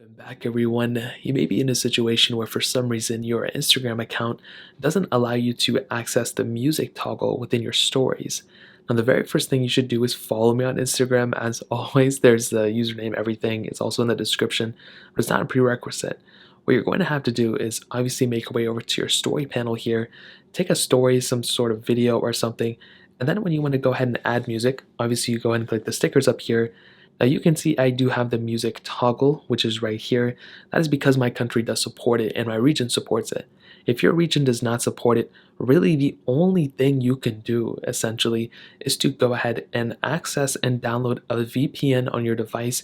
Welcome back, everyone. You may be in a situation where for some reason your Instagram account doesn't allow you to access the music toggle within your stories. Now, the very first thing you should do is follow me on Instagram. As always, there's the username, everything. It's also in the description, but it's not a prerequisite. What you're going to have to do is obviously make your way over to your story panel here, take a story, some sort of video or something, and then when you want to go ahead and add music, obviously you go ahead and click the stickers up here. Now you can see I do have the music toggle, which is right here. That is because my country does support it and my region supports it. If your region does not support it, really the only thing you can do essentially is to go ahead and access and download a VPN on your device,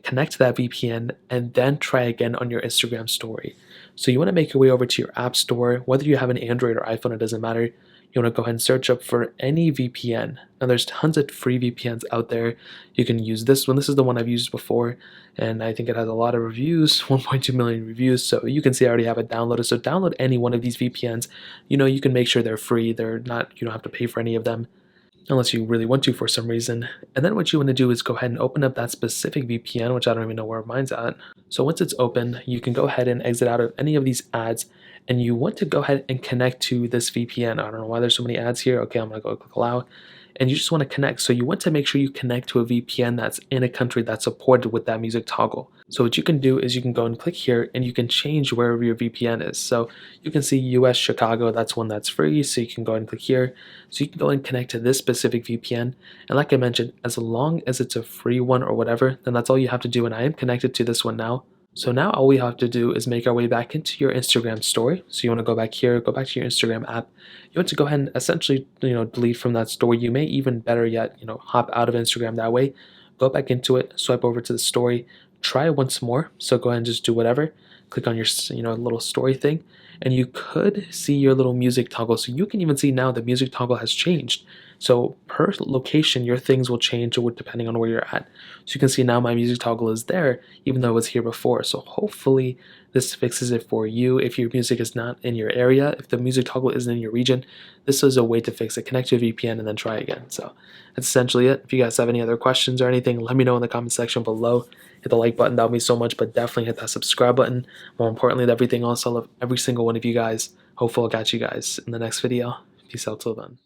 connect to that VPN, and then try again on your Instagram story. So you want to make your way over to your app store, whether you have an Android or iPhone, it doesn't matter. You want to go ahead and search up for any VPN. Now there's tons of free VPNs out there. You can use this one. This is the one I've used before, and I think it has a lot of reviews, 1.2 million reviews. So you can see I already have it downloaded. So download any one of these VPNs. You can make sure they're free. They're not, you don't have to pay for any of them unless you really want to for some reason. And then what you want to do is go ahead and open up that specific VPN, which I don't even know where mine's at. So once it's open, you can go ahead and exit out of any of these ads, and you want to go ahead and connect to this VPN. I don't know why there's so many ads here. Okay, I'm gonna go click allow. And you just want to connect. So you want to make sure you connect to a VPN that's in a country that's supported with that music toggle. So what you can do is you can go and click here and you can change wherever your VPN is. So you can see US Chicago, that's one that's free. So you can go and click here. So you can go and connect to this specific VPN. And like I mentioned, as long as it's a free one or whatever, then that's all you have to do. And I am connected to this one now. So now all we have to do is make our way back into your Instagram story. So you want to go back here, go back to your Instagram app. You want to go ahead and essentially, delete from that story. You may even better yet, hop out of Instagram that way. Go back into it, swipe over to the story, try once more. So go ahead and just do whatever. Click on your, little story thing, and you could see your little music toggle. So you can even see now the music toggle has changed. So per location, your things will change depending on where you're at. So you can see now my music toggle is there, even though it was here before. So hopefully this fixes it for you. If your music is not in your area, if the music toggle isn't in your region, this is a way to fix it. Connect to a VPN and then try again. So that's essentially it. If you guys have any other questions or anything, let me know in the comment section below. Hit the like button, that would mean so much, but definitely hit that subscribe button. More importantly than everything else, I love every single one of you guys. Hopefully I'll catch you guys in the next video. Peace out till then.